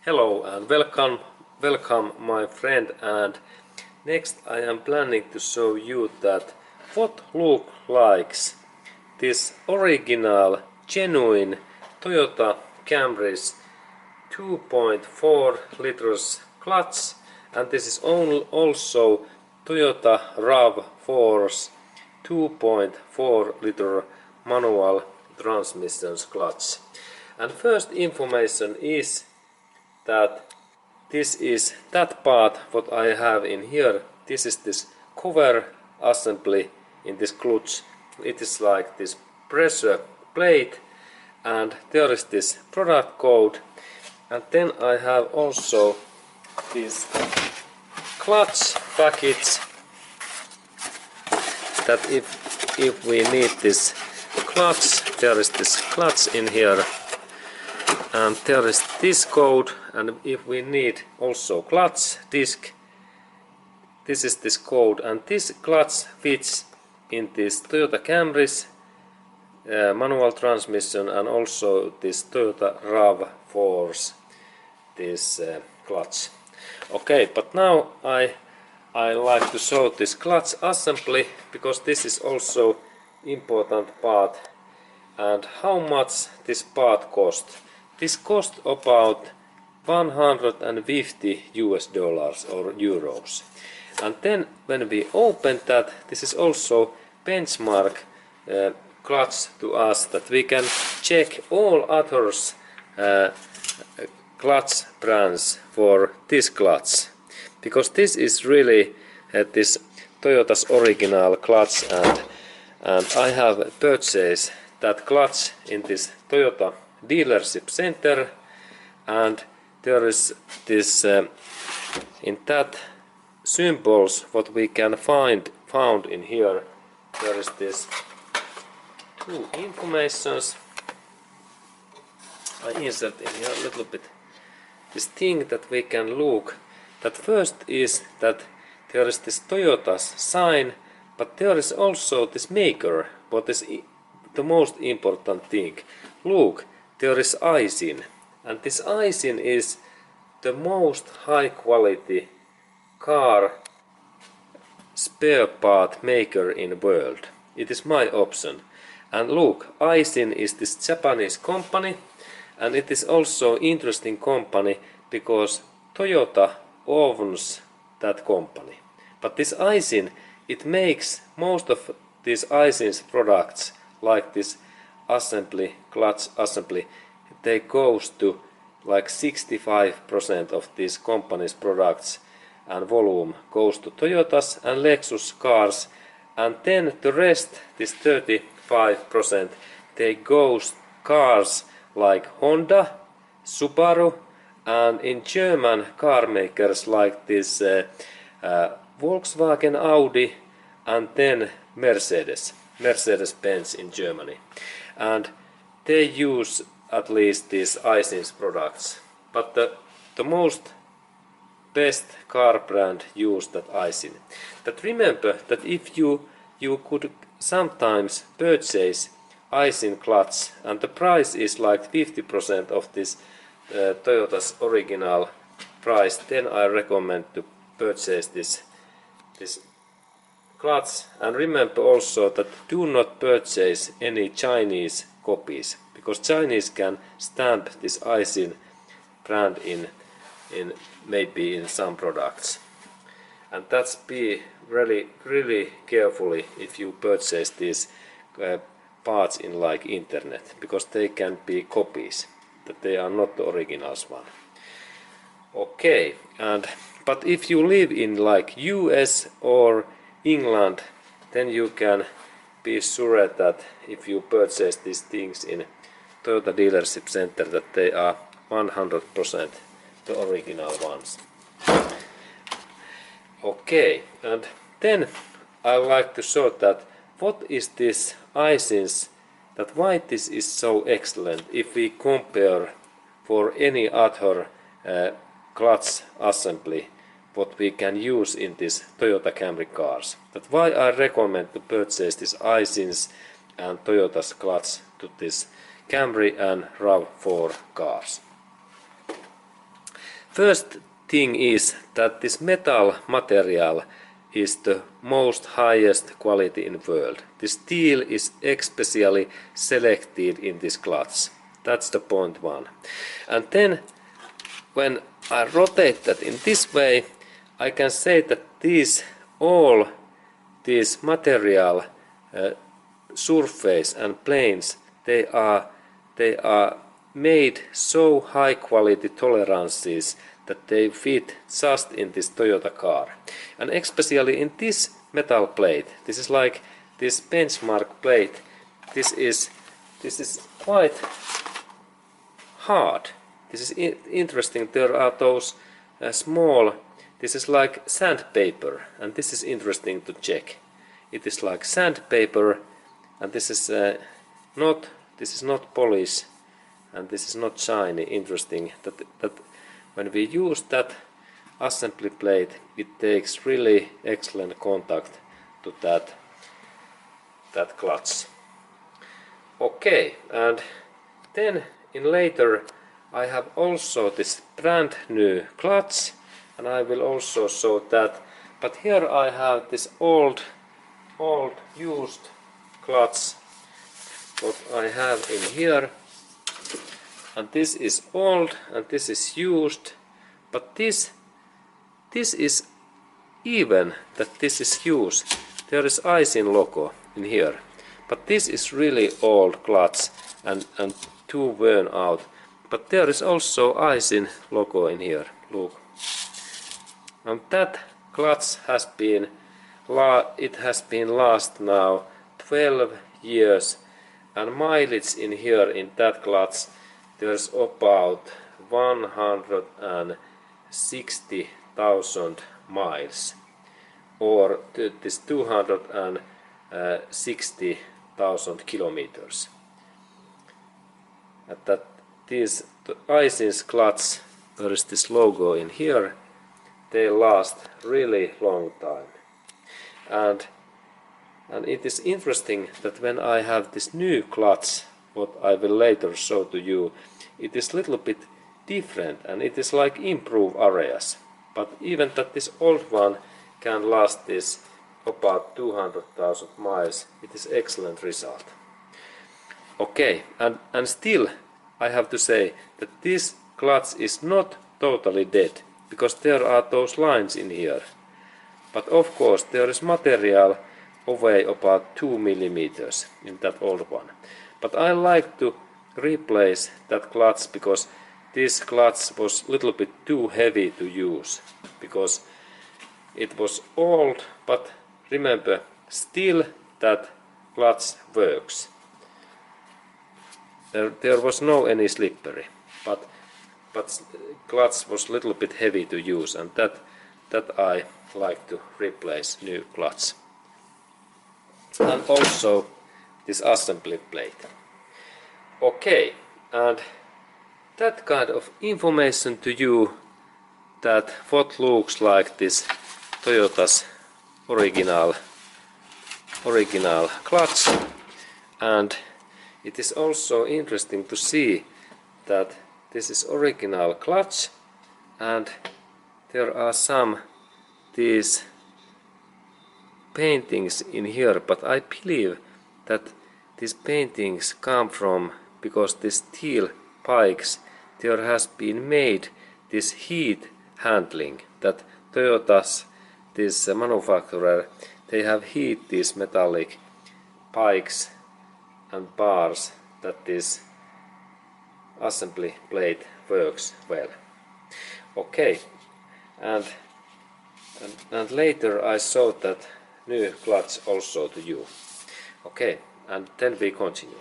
Hello and welcome my friend, and next I am planning to show you that what look likes this original genuine Toyota Camry's 2.4 liters clutch, and this is also Toyota RAV4's 2.4 liter manual transmissions clutch. And first information is that this is that part what I have in here. This is this cover assembly in this clutch. It is like this pressure plate, and there is this product code, and then I have also this clutch package that if we need this clutch, there is this clutch in here, and there is this code, and if we need also clutch disc, this is this code, and this clutch fits in this Toyota Camry's manual transmission and also this Toyota RAV4's this clutch. Okay, but now I like to show this clutch assembly, because this is also important part. And how much this part cost? This cost about 150 US dollars or euros. And then when we open that, this is also benchmark clutch to us, that we can check all others clutch brands for this clutch, because this is really this Toyota's original clutch, and I have purchased that clutch in this Toyota dealership center, and there is this in that symbols what we can found in here. There is this two informations. I insert in here a little bit this thing that we can look. That first is that there is this Toyota's sign, but there is also this maker. What is the most important thing? Look, there is Aisin, and this Aisin is the most high quality car spare part maker in the world. It is my option. And look, Aisin is this Japanese company, and it is also interesting company because Toyota owns that company. But this Aisin, it makes most of these Aisin's products, like this assembly, clutch assembly, they goes to like 65% of this company's products and volume goes to Toyotas and Lexus cars, and then the rest, this 35%, they goes cars like Honda, Subaru, and in German car makers like this Volkswagen, Audi, and then Mercedes-Benz in Germany. And they use at least these Aisin's products. But the most best car brand use that Aisin. That remember that if you could sometimes purchase Aisin clutch, and the price is like 50% of this Toyota's original price, then I recommend to purchase this clutch. And remember also that do not purchase any Chinese copies, because Chinese can stamp this Aisin brand in maybe in some products, and that's be really carefully if you purchase these parts in like internet, because they can be copies, that they are not the originals one. Okay, but if you live in like US or England, then you can be sure that if you purchase these things in Toyota dealership center, that they are 100% the original ones. Okay, and then I like to show that what is this Aisin's, that why this is so excellent if we compare for any other clutch assembly what we can use in this Toyota Camry cars. That why I recommend to purchase this Aisin's and Toyota's clutch to this Camry and RAV4 cars. First thing is that this metal material is the most highest quality in the world. The steel is especially selected in this clutch. That's the point one. And then when I rotate that in this way, I can say that all these material surface and planes, they are made so high quality tolerances that they fit just in this Toyota car. And especially in this metal plate, this is like this benchmark plate, this is quite hard. This is interesting. There are those small, this is like sandpaper, and this is interesting to check. It is like sandpaper, and this is not polish, and this is not shiny. Interesting that when we use that assembly plate, it takes really excellent contact to that clutch. Okay, and then in later I have also this brand new clutch, and I will also show that. But here I have this old used clutch, what I have in here, and this is old and this is used, but this is even that this is used. There is Aisin logo in here, but this is really old clutch and too worn out. But there is also Aisin logo in here. Look, and that clutch has been last now 12 years, and mileage in here in that clutch, there's about 160,000 miles, or this 260,000 kilometers. And that these Aisin's clutch, there is this logo in here, they last really long time. And it is interesting that when I have this new clutch, what I will later show to you, it is little bit different, and it is like improve areas. But even that this old one can last this about 200,000 miles, it is excellent result. Okay, and still I have to say that this clutch is not totally dead, because there are those lines in here. But of course there is material away about 2 millimeters in that old one. But I like to replace that clutch because this clutch was a little bit too heavy to use, because it was old, but remember, still that clutch works. There was no any slippery, but clutch was a little bit heavy to use, and that I like to replace new clutch. And also this assembly plate. Okay, and that kind of information to you, that what looks like this Toyota's original clutch. And it is also interesting to see that this is original clutch, and there are some these paintings in here, but I believe that these paintings come from, because these steel pikes, there has been made this heat handling, that Toyota's, this manufacturer, they have heat these metallic pikes and bars, that this assembly plate works well. Okay, and later I showed that new clutch also to you. Okay, and then we continue.